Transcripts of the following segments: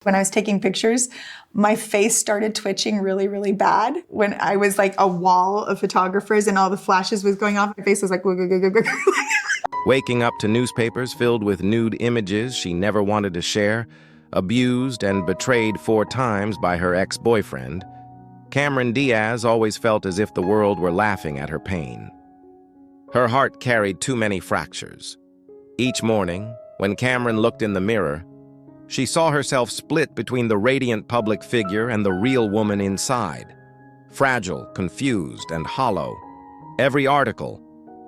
When I was taking pictures, my face started twitching really, really bad. When I was like a wall of photographers and all the flashes was going off, my face was like, Waking up to newspapers filled with nude images she never wanted to share, abused and betrayed 4 times by her ex-boyfriend, Cameron Diaz always felt as if the world were laughing at her pain. Her heart carried too many fractures. Each morning, when Cameron looked in the mirror, she saw herself split between the radiant public figure and the real woman inside. Fragile, confused, and hollow. Every article,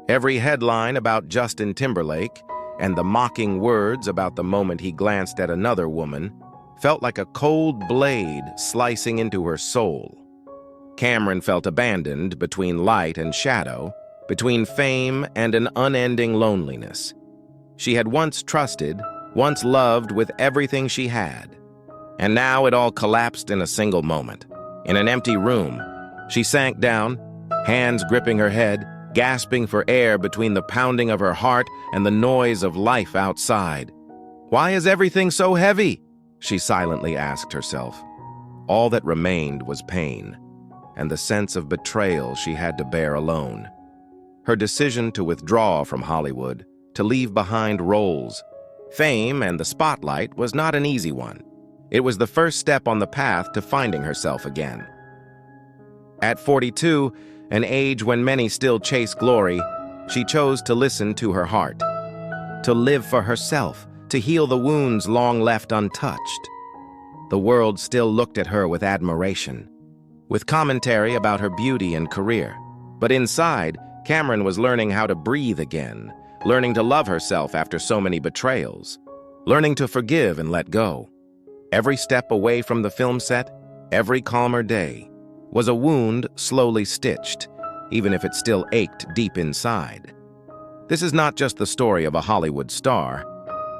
every headline about Justin Timberlake, and the mocking words about the moment he glanced at another woman felt like a cold blade slicing into her soul. Cameron felt abandoned between light and shadow, between fame and an unending loneliness. She had once trusted, once loved with everything she had. And now it all collapsed in a single moment. In an empty room, she sank down, hands gripping her head, gasping for air between the pounding of her heart and the noise of life outside. "Why is everything so heavy?" she silently asked herself. All that remained was pain, and the sense of betrayal she had to bear alone. Her decision to withdraw from Hollywood, to leave behind roles, fame, and the spotlight was not an easy one. It was the first step on the path to finding herself again. At 42, an age when many still chase glory, she chose to listen to her heart, to live for herself, to heal the wounds long left untouched. The world still looked at her with admiration, with commentary about her beauty and career. But inside, Cameron was learning how to breathe again, learning to love herself after so many betrayals, learning to forgive and let go. Every step away from the film set, every calmer day, was a wound slowly stitched, even if it still ached deep inside. This is not just the story of a Hollywood star,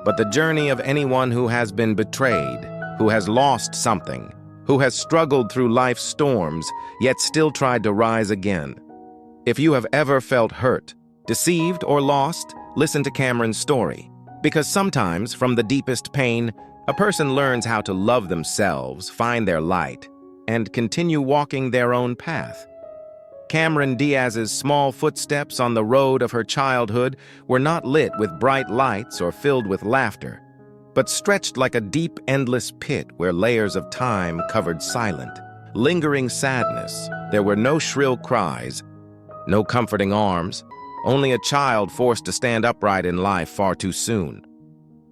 but the journey of anyone who has been betrayed, who has lost something, who has struggled through life's storms, yet still tried to rise again. If you have ever felt hurt, deceived, or lost, listen to Cameron's story. Because sometimes, from the deepest pain, a person learns how to love themselves, find their light, and continue walking their own path. Cameron Diaz's small footsteps on the road of her childhood were not lit with bright lights or filled with laughter, but stretched like a deep, endless pit where layers of time covered silent, lingering sadness. There were no shrill cries, no comforting arms, only a child forced to stand upright in life far too soon.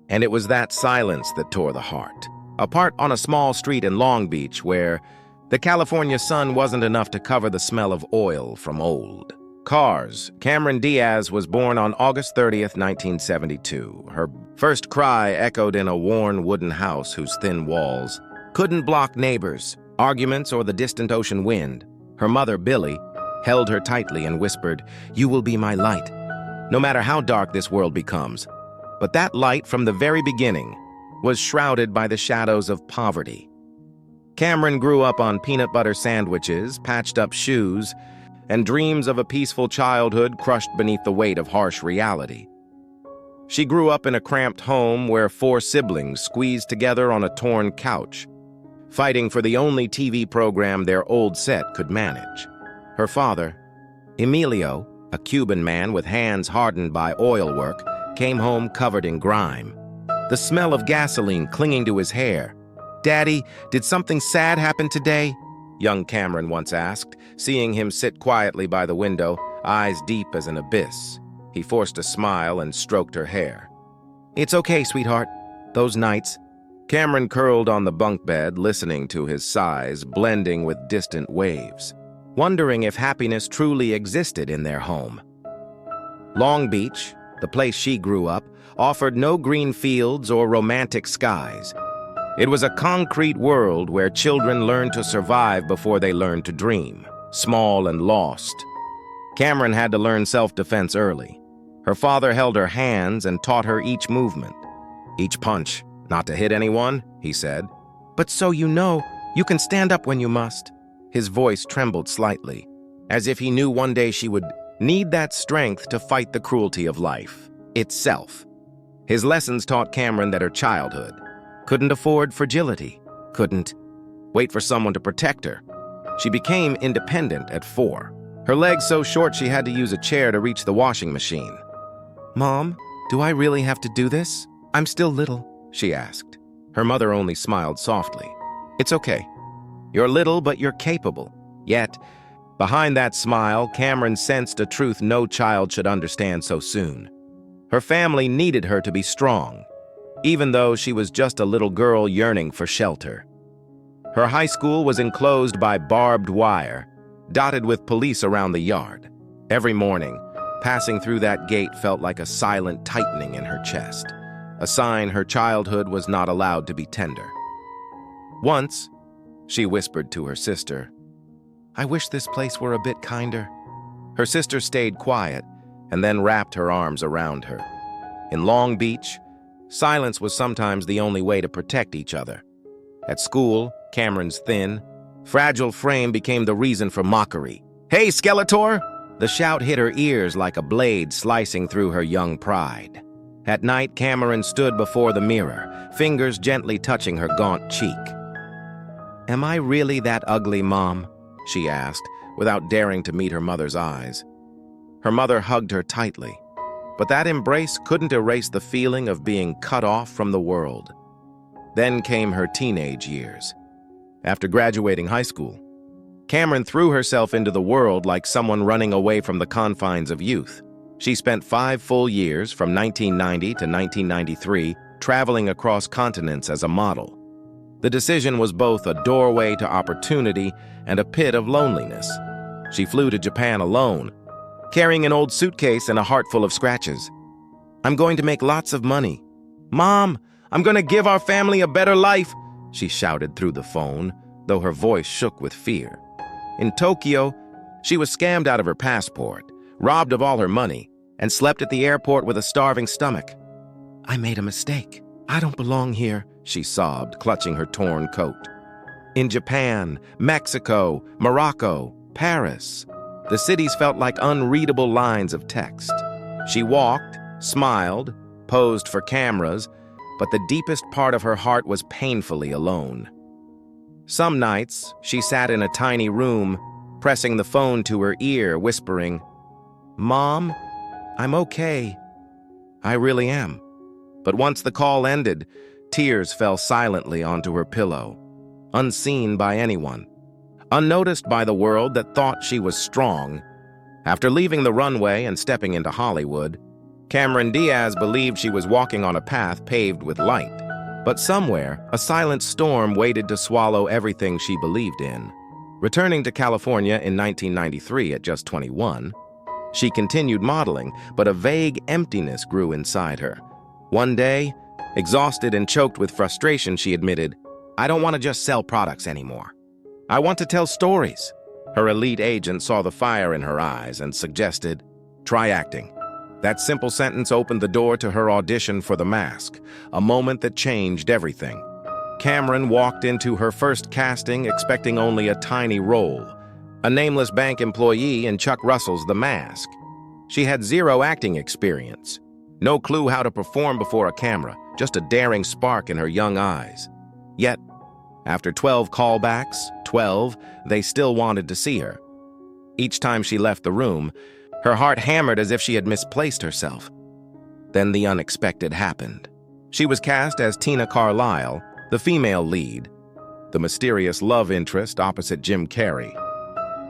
And it was that silence that tore the heart. Apart on a small street in Long Beach where the California sun wasn't enough to cover the smell of oil from old cars, Cameron Diaz was born on August 30th, 1972. Her first cry echoed in a worn wooden house whose thin walls couldn't block neighbors, arguments, or the distant ocean wind. Her mother, Billy, held her tightly and whispered, "You will be my light, no matter how dark this world becomes." But that light, from the very beginning, was shrouded by the shadows of poverty. Cameron grew up on peanut butter sandwiches, patched-up shoes, and dreams of a peaceful childhood crushed beneath the weight of harsh reality. She grew up in a cramped home where 4 siblings squeezed together on a torn couch, fighting for the only TV program their old set could manage. Her father, Emilio, a Cuban man with hands hardened by oil work, came home covered in grime, the smell of gasoline clinging to his hair. "Daddy, did something sad happen today?" young Cameron once asked, seeing him sit quietly by the window, eyes deep as an abyss. He forced a smile and stroked her hair. "It's okay, sweetheart. Those nights." Cameron curled on the bunk bed, listening to his sighs blending with distant waves, wondering if happiness truly existed in their home. Long Beach, the place she grew up, offered no green fields or romantic skies. It was a concrete world where children learned to survive before they learned to dream, small and lost. Cameron had to learn self-defense early. Her father held her hands and taught her each movement, each punch. "Not to hit anyone," he said. "But so you know, you can stand up when you must." His voice trembled slightly, as if he knew one day she would need that strength to fight the cruelty of life itself. His lessons taught Cameron that her childhood couldn't afford fragility, couldn't wait for someone to protect her. She became independent at 4. Her legs so short she had to use a chair to reach the washing machine. "Mom, do I really have to do this? I'm still little," she asked. Her mother only smiled softly. "It's okay. You're little, but you're capable." Yet, behind that smile, Cameron sensed a truth no child should understand so soon. Her family needed her to be strong, even though she was just a little girl yearning for shelter. Her high school was enclosed by barbed wire, dotted with police around the yard. Every morning, passing through that gate felt like a silent tightening in her chest, a sign her childhood was not allowed to be tender. Once, she whispered to her sister, "I wish this place were a bit kinder." Her sister stayed quiet and then wrapped her arms around her. In Long Beach, silence was sometimes the only way to protect each other. At school, Cameron's thin, fragile frame became the reason for mockery. "Hey, Skeletor!" The shout hit her ears like a blade slicing through her young pride. At night, Cameron stood before the mirror, fingers gently touching her gaunt cheek. "Am I really that ugly, Mom?" she asked, without daring to meet her mother's eyes. Her mother hugged her tightly, but that embrace couldn't erase the feeling of being cut off from the world. Then came her teenage years. After graduating high school, Cameron threw herself into the world like someone running away from the confines of youth. She spent 5 full years, from 1990 to 1993, traveling across continents as a model. The decision was both a doorway to opportunity and a pit of loneliness. She flew to Japan alone, carrying an old suitcase and a heart full of scratches. "I'm going to make lots of money. Mom, I'm going to give our family a better life," she shouted through the phone, though her voice shook with fear. In Tokyo, she was scammed out of her passport, robbed of all her money, and slept at the airport with a starving stomach. "I made a mistake. I don't belong here," she sobbed, clutching her torn coat. In Japan, Mexico, Morocco, Paris, the cities felt like unreadable lines of text. She walked, smiled, posed for cameras, but the deepest part of her heart was painfully alone. Some nights, she sat in a tiny room, pressing the phone to her ear, whispering, "Mom, I'm okay. I really am." But once the call ended, tears fell silently onto her pillow, unseen by anyone, unnoticed by the world that thought she was strong. After leaving the runway and stepping into Hollywood, Cameron Diaz believed she was walking on a path paved with light. But somewhere, a silent storm waited to swallow everything she believed in. Returning to California in 1993 at just 21, she continued modeling, but a vague emptiness grew inside her. One day, exhausted and choked with frustration, she admitted, "I don't want to just sell products anymore. I want to tell stories." Her elite agent saw the fire in her eyes and suggested, "Try acting." That simple sentence opened the door to her audition for The Mask, a moment that changed everything. Cameron walked into her first casting expecting only a tiny role, a nameless bank employee in Chuck Russell's The Mask. She had 0 acting experience, no clue how to perform before a camera, just a daring spark in her young eyes. Yet, after 12 callbacks, they still wanted to see her. Each time she left the room, her heart hammered as if she had misplaced herself. Then the unexpected happened. She was cast as Tina Carlisle, the female lead, the mysterious love interest opposite Jim Carrey.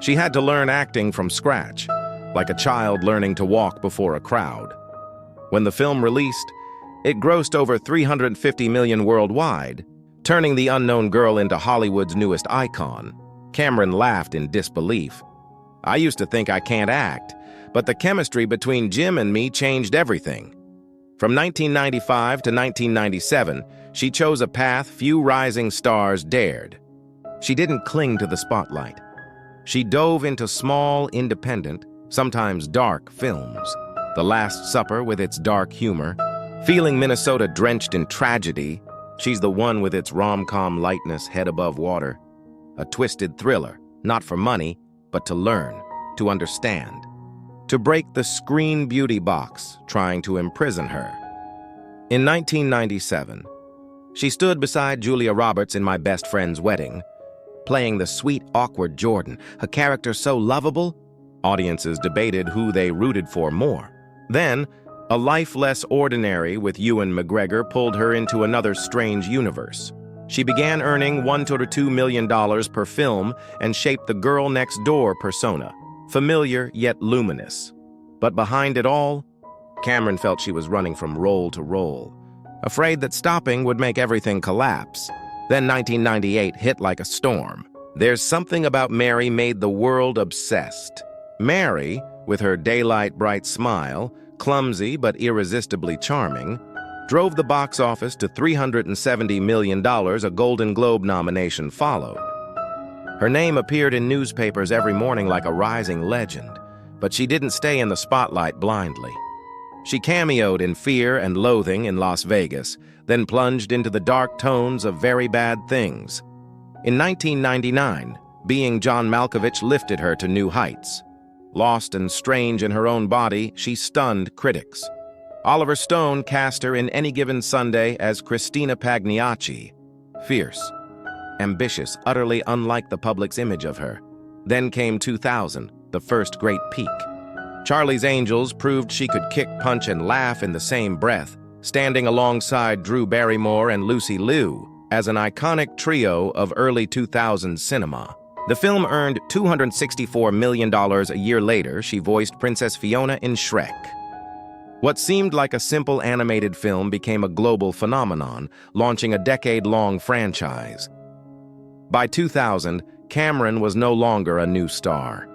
She had to learn acting from scratch, like a child learning to walk before a crowd. When the film released, it grossed over $350 million worldwide, turning the unknown girl into Hollywood's newest icon. Cameron laughed in disbelief. "I used to think I can't act, but the chemistry between Jim and me changed everything." From 1995 to 1997, she chose a path few rising stars dared. She didn't cling to the spotlight. She dove into small, independent, sometimes dark films. The Last Supper with its dark humor, Feeling Minnesota drenched in tragedy, she's the one with its rom-com lightness, head above water. A twisted thriller, not for money, but to learn, to understand. To break the screen beauty box trying to imprison her. In 1997, She stood beside Julia Roberts in My Best Friend's Wedding, playing the sweet, awkward Jordan, a character so lovable, audiences debated who they rooted for more. Then, A Life Less Ordinary with Ewan McGregor pulled her into another strange universe. She began earning $1 to $2 million per film and shaped the girl next door persona, familiar yet luminous. But behind it all, Cameron felt she was running from role to role, afraid that stopping would make everything collapse. Then 1998 hit like a storm. There's Something About Mary made the world obsessed. Mary, with her daylight-bright smile, clumsy but irresistibly charming, drove the box office to $370 million. A Golden Globe nomination followed. Her name appeared in newspapers every morning like a rising legend, but she didn't stay in the spotlight blindly. She cameoed in Fear and Loathing in Las Vegas, then plunged into the dark tones of Very Bad Things. In 1999, Being John Malkovich lifted her to new heights. Lost and strange in her own body, she stunned critics. Oliver Stone cast her in Any Given Sunday as Christina Pagliacci, fierce, ambitious, utterly unlike the public's image of her. Then came 2000, the first great peak. Charlie's Angels proved she could kick, punch, and laugh in the same breath, standing alongside Drew Barrymore and Lucy Liu as an iconic trio of early 2000s cinema. The film earned $264 million. A year later, she voiced Princess Fiona in Shrek. What seemed like a simple animated film became a global phenomenon, launching a decade-long franchise. By 2000, Cameron was no longer a new star.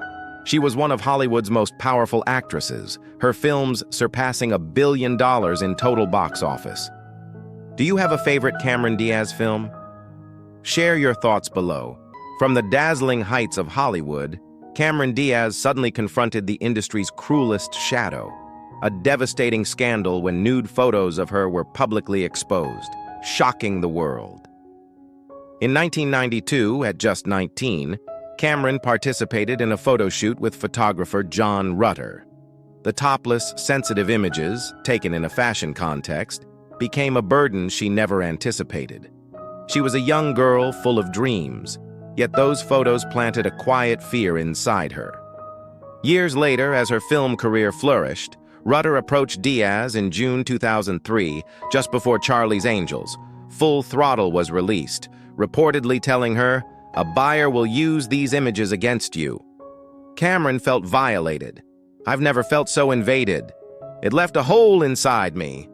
She was one of Hollywood's most powerful actresses, her films surpassing $1 billion in total box office. Do you have a favorite Cameron Diaz film? Share your thoughts below. From the dazzling heights of Hollywood, Cameron Diaz suddenly confronted the industry's cruelest shadow, a devastating scandal when nude photos of her were publicly exposed, shocking the world. In 1992, at just 19, Cameron participated in a photo shoot with photographer John Rutter. The topless, sensitive images, taken in a fashion context, became a burden she never anticipated. She was a young girl full of dreams, yet those photos planted a quiet fear inside her. Years later, as her film career flourished, Rutter approached Diaz in June 2003, just before Charlie's Angels. Full Throttle was released, reportedly telling her, "A buyer will use these images against you." Cameron felt violated. "I've never felt so invaded. It left a hole inside me."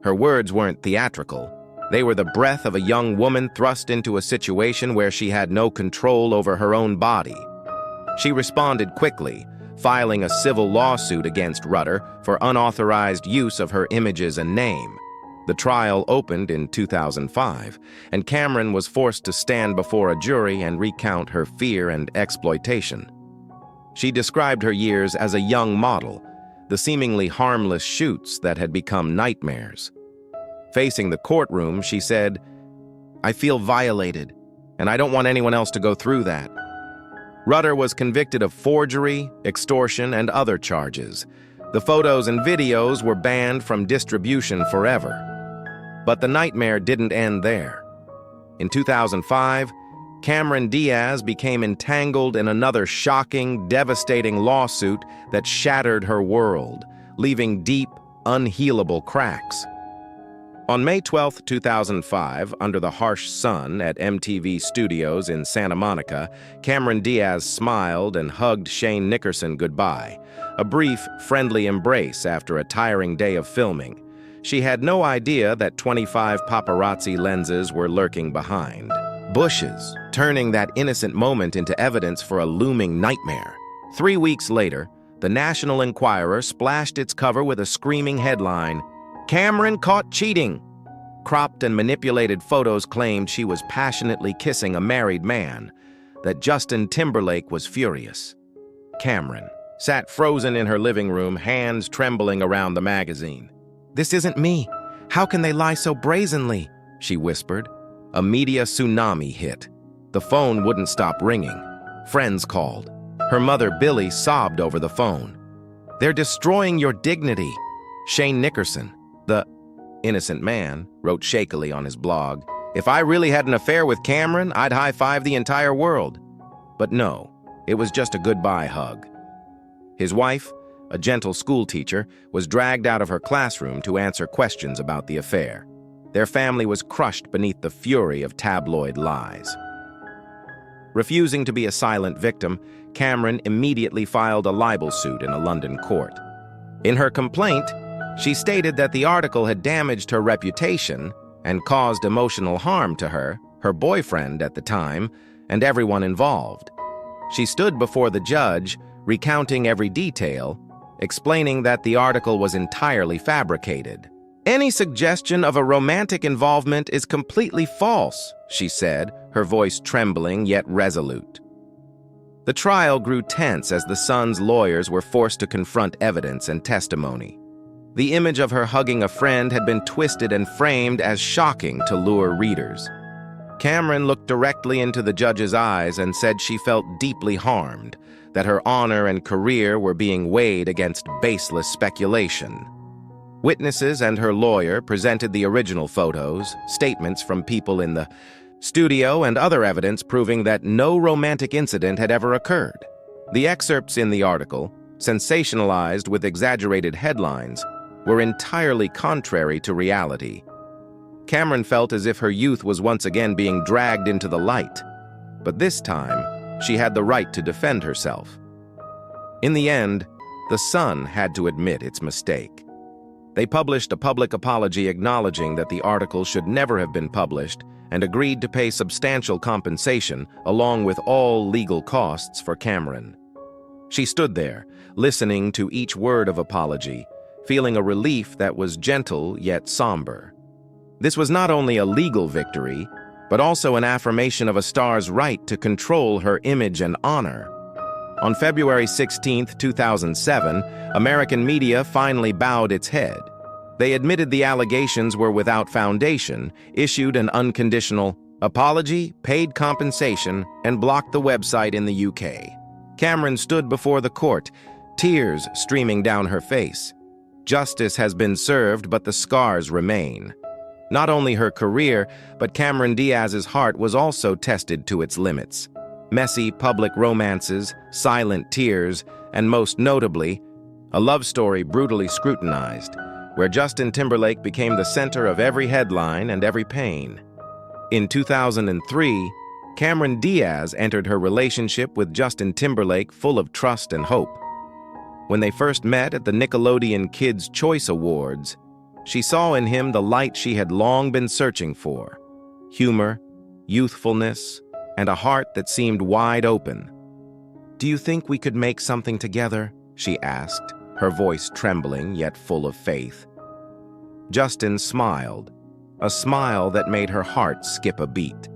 Her words weren't theatrical. They were the breath of a young woman thrust into a situation where she had no control over her own body. She responded quickly, filing a civil lawsuit against Rutter for unauthorized use of her images and name. The trial opened in 2005, and Cameron was forced to stand before a jury and recount her fear and exploitation. She described her years as a young model, the seemingly harmless shoots that had become nightmares. Facing the courtroom, she said, "I feel violated, and I don't want anyone else to go through that." Rutter was convicted of forgery, extortion, and other charges. The photos and videos were banned from distribution forever. But the nightmare didn't end there. In 2005, Cameron Diaz became entangled in another shocking, devastating lawsuit that shattered her world, leaving deep, unhealable cracks. On May 12, 2005, under the harsh sun at MTV Studios in Santa Monica, Cameron Diaz smiled and hugged Shane Nickerson goodbye, a brief, friendly embrace after a tiring day of filming. She had no idea that 25 paparazzi lenses were lurking behind. Bushes, turning that innocent moment into evidence for a looming nightmare. 3 weeks later, the National Enquirer splashed its cover with a screaming headline, "Cameron caught cheating." Cropped and manipulated photos claimed she was passionately kissing a married man, that Justin Timberlake was furious. Cameron sat frozen in her living room, hands trembling around the magazine. "This isn't me. How can they lie so brazenly?" she whispered. A media tsunami hit. The phone wouldn't stop ringing. Friends called. Her mother, Billy, sobbed over the phone. "They're destroying your dignity." Shane Nickerson, the innocent man, wrote shakily on his blog, "If I really had an affair with Cameron, I'd high-five the entire world." But no, it was just a goodbye hug. His wife, a gentle schoolteacher, was dragged out of her classroom to answer questions about the affair. Their family was crushed beneath the fury of tabloid lies. Refusing to be a silent victim, Cameron immediately filed a libel suit in a London court. In her complaint, she stated that the article had damaged her reputation and caused emotional harm to her boyfriend at the time, and everyone involved. She stood before the judge, recounting every detail, explaining that the article was entirely fabricated. "Any suggestion of a romantic involvement is completely false," she said, her voice trembling yet resolute. The trial grew tense as the Sun's lawyers were forced to confront evidence and testimony. The image of her hugging a friend had been twisted and framed as shocking to lure readers. Cameron looked directly into the judge's eyes and said she felt deeply harmed, that her honor and career were being weighed against baseless speculation. Witnesses and her lawyer presented the original photos, statements from people in the studio, and other evidence proving that no romantic incident had ever occurred. The excerpts in the article, sensationalized with exaggerated headlines, were entirely contrary to reality. Cameron felt as if her youth was once again being dragged into the light, but this time, she had the right to defend herself. In the end, the Sun had to admit its mistake. They published a public apology acknowledging that the article should never have been published and agreed to pay substantial compensation along with all legal costs for Cameron. She stood there, listening to each word of apology, feeling a relief that was gentle yet somber. This was not only a legal victory, but also an affirmation of a star's right to control her image and honor. On February 16, 2007, American media finally bowed its head. They admitted the allegations were without foundation, issued an unconditional apology, paid compensation, and blocked the website in the UK. Cameron stood before the court, tears streaming down her face. Justice has been served, but the scars remain. Not only her career, but Cameron Diaz's heart was also tested to its limits. Messy public romances, silent tears, and most notably, a love story brutally scrutinized, where Justin Timberlake became the center of every headline and every pain. In 2003, Cameron Diaz entered her relationship with Justin Timberlake full of trust and hope. When they first met at the Nickelodeon Kids' Choice Awards, she saw in him the light she had long been searching for: humor, youthfulness, and a heart that seemed wide open. "Do you think we could make something together?" she asked, her voice trembling yet full of faith. Justin smiled, a smile that made her heart skip a beat,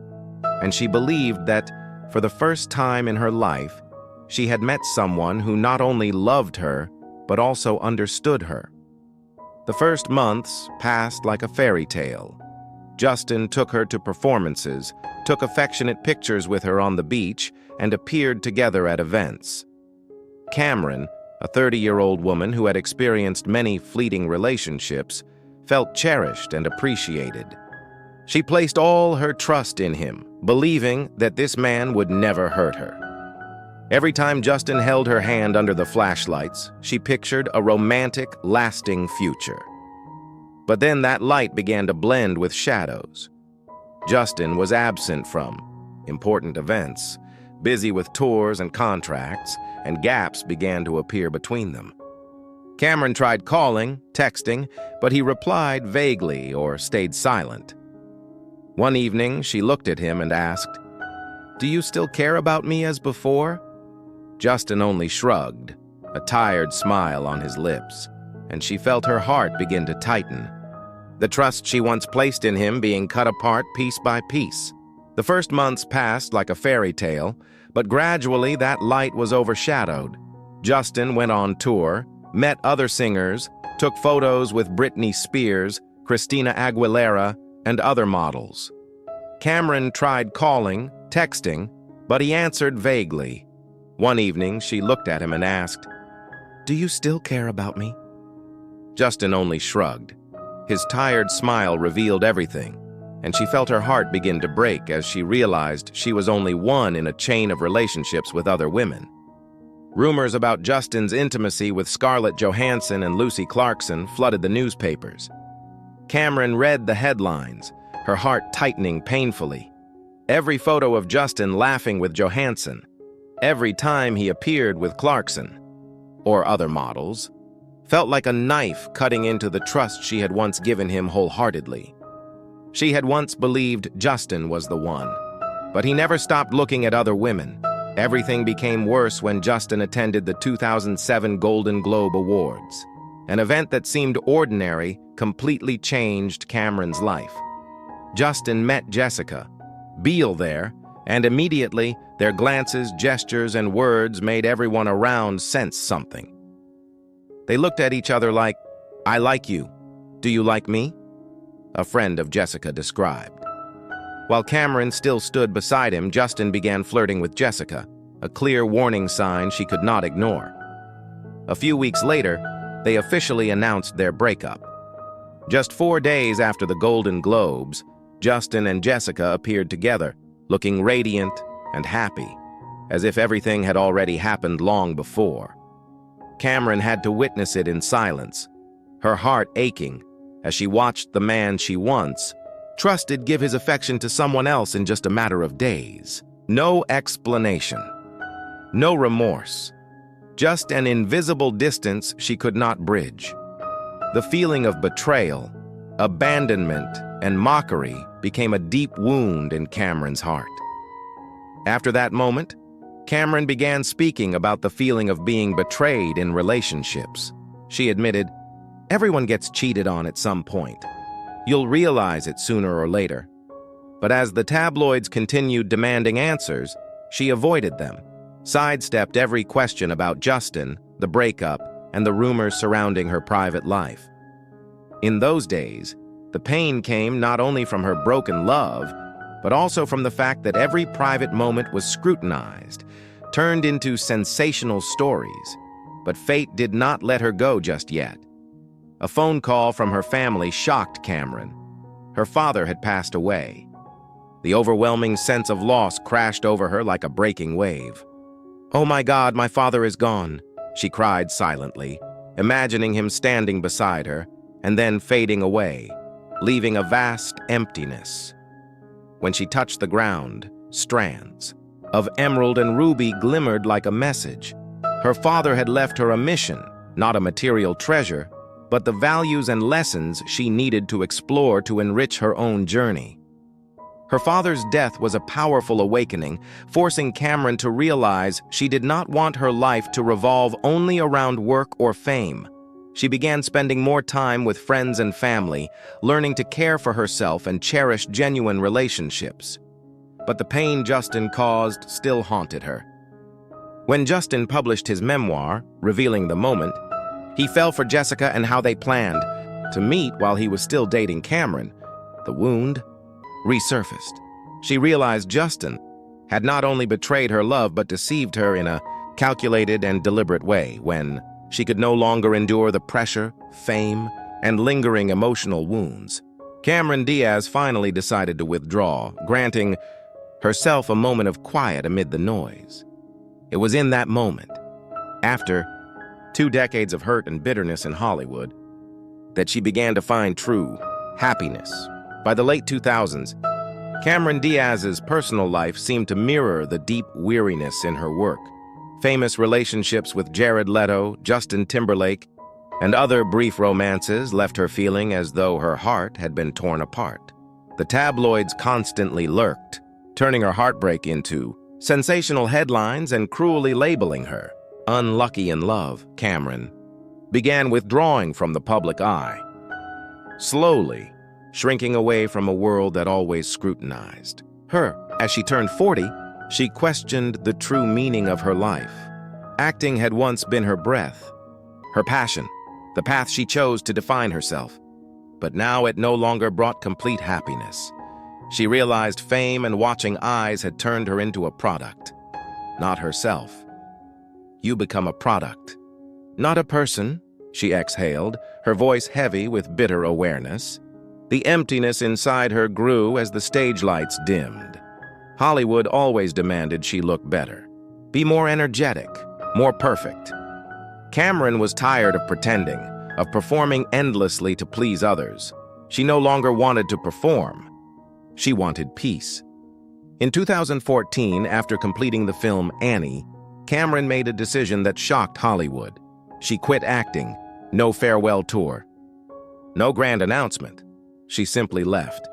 and she believed that, for the first time in her life, she had met someone who not only loved her, but also understood her. The first months passed like a fairy tale. Justin took her to performances, took affectionate pictures with her on the beach, and appeared together at events. Cameron, a 30-year-old woman who had experienced many fleeting relationships, felt cherished and appreciated. She placed all her trust in him, believing that this man would never hurt her. Every time Justin held her hand under the flashlights, she pictured a romantic, lasting future. But then that light began to blend with shadows. Justin was absent from important events, busy with tours and contracts, and gaps began to appear between them. Cameron tried calling, texting, but he replied vaguely or stayed silent. One evening, she looked at him and asked, "Do you still care about me as before?" Justin only shrugged, a tired smile on his lips, and she felt her heart begin to tighten. The trust she once placed in him being cut apart piece by piece. The first months passed like a fairy tale, but gradually that light was overshadowed. Justin went on tour, met other singers, took photos with Britney Spears, Christina Aguilera, and other models. Cameron tried calling, texting, but he answered vaguely. One evening, she looked at him and asked, "Do you still care about me?" Justin only shrugged. His tired smile revealed everything, and she felt her heart begin to break as she realized she was only one in a chain of relationships with other women. Rumors about Justin's intimacy with Scarlett Johansson and Lucy Clarkson flooded the newspapers. Cameron read the headlines, her heart tightening painfully. Every photo of Justin laughing with Johansson, every time he appeared with Clarkson, or other models, felt like a knife cutting into the trust she had once given him wholeheartedly. She had once believed Justin was the one, but he never stopped looking at other women. Everything became worse when Justin attended the 2007 Golden Globe Awards. An event that seemed ordinary completely changed Cameron's life. Justin met Jessica Biel there, and immediately their glances, gestures, and words made everyone around sense something. They looked at each other like, "I like you. Do you like me?" A friend of Jessica described. While Cameron still stood beside him, Justin began flirting with Jessica, a clear warning sign she could not ignore. A few weeks later, they officially announced their breakup. Just 4 days after the Golden Globes, Justin and Jessica appeared together, looking radiant and happy, as if everything had already happened long before. Cameron had to witness it in silence, her heart aching as she watched the man she once trusted give his affection to someone else in just a matter of days. No explanation, no remorse, just an invisible distance she could not bridge. The feeling of betrayal, abandonment, and mockery became a deep wound in Cameron's heart. After that moment, Cameron began speaking about the feeling of being betrayed in relationships. She admitted, "Everyone gets cheated on at some point. You'll realize it sooner or later." But as the tabloids continued demanding answers, she avoided them, sidestepped every question about Justin, the breakup, and the rumors surrounding her private life. In those days, the pain came not only from her broken love, but also from the fact that every private moment was scrutinized, turned into sensational stories. But fate did not let her go just yet. A phone call from her family shocked Cameron. Her father had passed away. The overwhelming sense of loss crashed over her like a breaking wave. "Oh my God, my father is gone," she cried silently, imagining him standing beside her, and then fading away, leaving a vast emptiness. When she touched the ground, strands of emerald and ruby glimmered like a message. Her father had left her a mission, not a material treasure, but the values and lessons she needed to explore to enrich her own journey. Her father's death was a powerful awakening, forcing Cameron to realize she did not want her life to revolve only around work or fame. She began spending more time with friends and family, learning to care for herself and cherish genuine relationships. But the pain Justin caused still haunted her. When Justin published his memoir, revealing the moment, he fell for Jessica and how they planned to meet while he was still dating Cameron. The wound resurfaced. She realized Justin had not only betrayed her love but deceived her in a calculated and deliberate way. When she could no longer endure the pressure, fame, and lingering emotional wounds, Cameron Diaz finally decided to withdraw, granting herself a moment of quiet amid the noise. It was in that moment, after 2 decades of hurt and bitterness in Hollywood, that she began to find true happiness. By the late 2000s, Cameron Diaz's personal life seemed to mirror the deep weariness in her work. Famous relationships with Jared Leto, Justin Timberlake, and other brief romances left her feeling as though her heart had been torn apart. The tabloids constantly lurked, turning her heartbreak into sensational headlines and cruelly labeling her unlucky in love. Cameron began withdrawing from the public eye, slowly shrinking away from a world that always scrutinized her. As she turned 40, she questioned the true meaning of her life. Acting had once been her breath, her passion, the path she chose to define herself. But now it no longer brought complete happiness. She realized fame and watching eyes had turned her into a product, not herself. "You become a product, not a person," she exhaled, her voice heavy with bitter awareness. The emptiness inside her grew as the stage lights dimmed. Hollywood always demanded she look better, be more energetic, more perfect. Cameron was tired of pretending, of performing endlessly to please others. She no longer wanted to perform. She wanted peace. In 2014, after completing the film Annie, Cameron made a decision that shocked Hollywood. She quit acting. No farewell tour. No grand announcement. She simply left.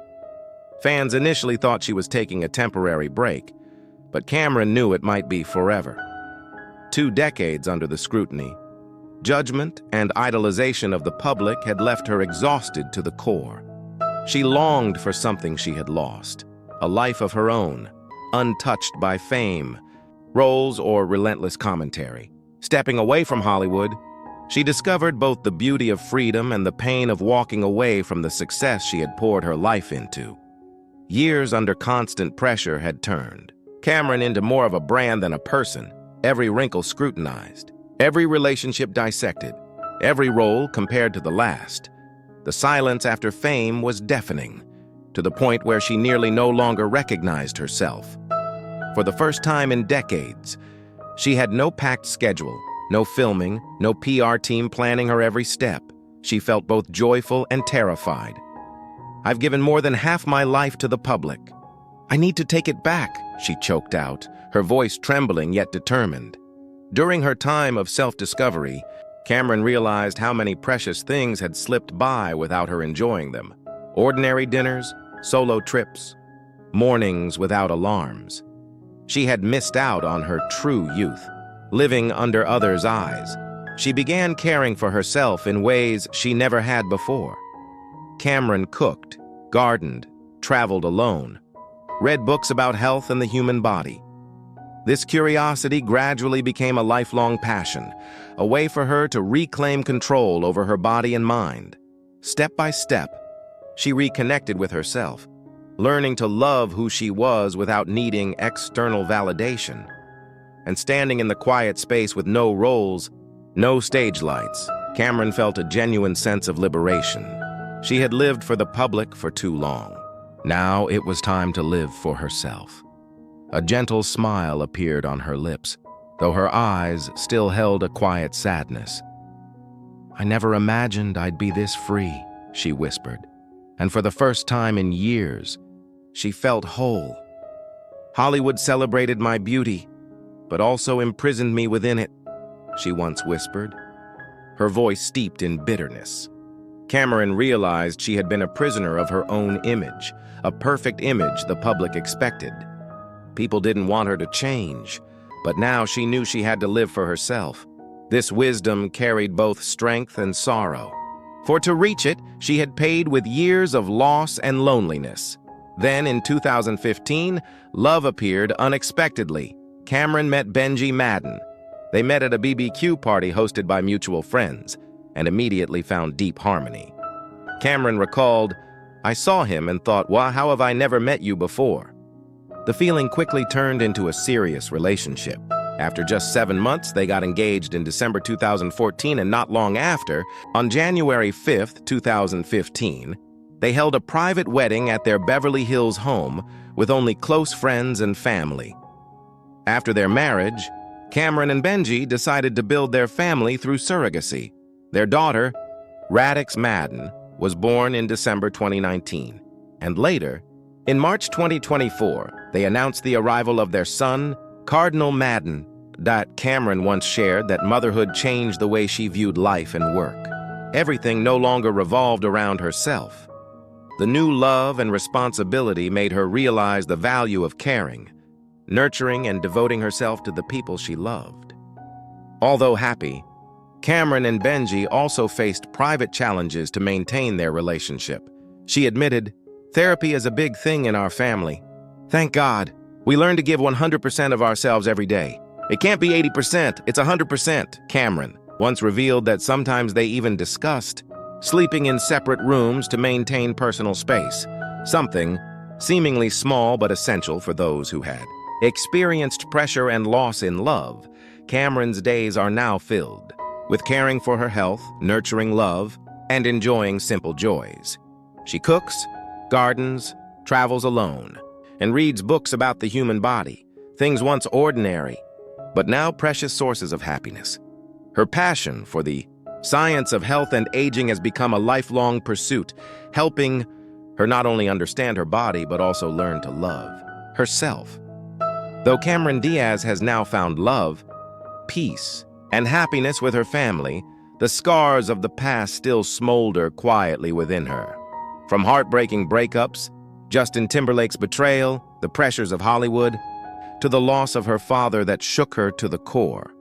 Fans initially thought she was taking a temporary break, but Cameron knew it might be forever. 2 decades under the scrutiny, judgment and idolization of the public had left her exhausted to the core. She longed for something she had lost, a life of her own, untouched by fame, roles, or relentless commentary. Stepping away from Hollywood, she discovered both the beauty of freedom and the pain of walking away from the success she had poured her life into. Years under constant pressure had turned Cameron into more of a brand than a person, every wrinkle scrutinized, every relationship dissected, every role compared to the last. The silence after fame was deafening, to the point where she nearly no longer recognized herself. For the first time in decades, she had no packed schedule, no filming, no PR team planning her every step. She felt both joyful and terrified. "I've given more than half my life to the public. I need to take it back," she choked out, her voice trembling yet determined. During her time of self-discovery, Cameron realized how many precious things had slipped by without her enjoying them. Ordinary dinners, solo trips, mornings without alarms. She had missed out on her true youth, living under others' eyes. She began caring for herself in ways she never had before. Cameron cooked, gardened, traveled alone, read books about health and the human body. This curiosity gradually became a lifelong passion, a way for her to reclaim control over her body and mind. Step by step, she reconnected with herself, learning to love who she was without needing external validation. And standing in the quiet space with no roles, no stage lights, Cameron felt a genuine sense of liberation. She had lived for the public for too long. Now it was time to live for herself. A gentle smile appeared on her lips, though her eyes still held a quiet sadness. "I never imagined I'd be this free," she whispered, and for the first time in years, she felt whole. "Hollywood celebrated my beauty, but also imprisoned me within it," she once whispered, her voice steeped in bitterness. Cameron realized she had been a prisoner of her own image, a perfect image the public expected. People didn't want her to change, but now she knew she had to live for herself. This wisdom carried both strength and sorrow. For to reach it, she had paid with years of loss and loneliness. Then, in 2015, love appeared unexpectedly. Cameron met Benji Madden. They met at a BBQ party hosted by mutual friends, and immediately found deep harmony. Cameron recalled, "I saw him and thought, wow, how have I never met you before?" The feeling quickly turned into a serious relationship. After just 7 months, they got engaged in December 2014, and not long after, on January 5th, 2015, they held a private wedding at their Beverly Hills home with only close friends and family. After their marriage, Cameron and Benji decided to build their family through surrogacy. Their daughter, Radix Madden, was born in December 2019, and later, in March 2024, they announced the arrival of their son, Cardinal Madden. Cameron once shared that motherhood changed the way she viewed life and work. Everything no longer revolved around herself. The new love and responsibility made her realize the value of caring, nurturing, and devoting herself to the people she loved. Although happy, Cameron and Benji also faced private challenges to maintain their relationship. She admitted, "Therapy is a big thing in our family. Thank God, we learn to give 100% of ourselves every day. It can't be 80%, it's 100%, Cameron once revealed that sometimes they even discussed sleeping in separate rooms to maintain personal space, something seemingly small but essential for those who had experienced pressure and loss in love. Cameron's days are now filled with caring for her health, nurturing love, and enjoying simple joys. She cooks, gardens, travels alone, and reads books about the human body, things once ordinary, but now precious sources of happiness. Her passion for the science of health and aging has become a lifelong pursuit, helping her not only understand her body, but also learn to love herself. Though Cameron Diaz has now found love, peace, and happiness with her family, the scars of the past still smolder quietly within her. From heartbreaking breakups, Justin Timberlake's betrayal, the pressures of Hollywood, to the loss of her father that shook her to the core,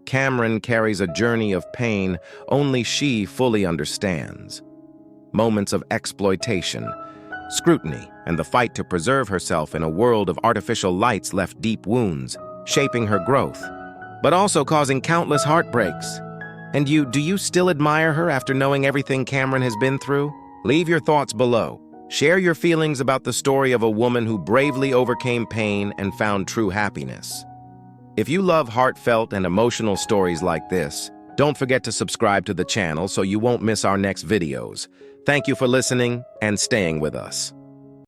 Cameron carries a journey of pain only she fully understands. Moments of exploitation, scrutiny, and the fight to preserve herself in a world of artificial lights left deep wounds, shaping her growth, but also causing countless heartbreaks. And do you still admire her after knowing everything Cameron has been through? Leave your thoughts below. Share your feelings about the story of a woman who bravely overcame pain and found true happiness. If you love heartfelt and emotional stories like this, don't forget to subscribe to the channel so you won't miss our next videos. Thank you for listening and staying with us.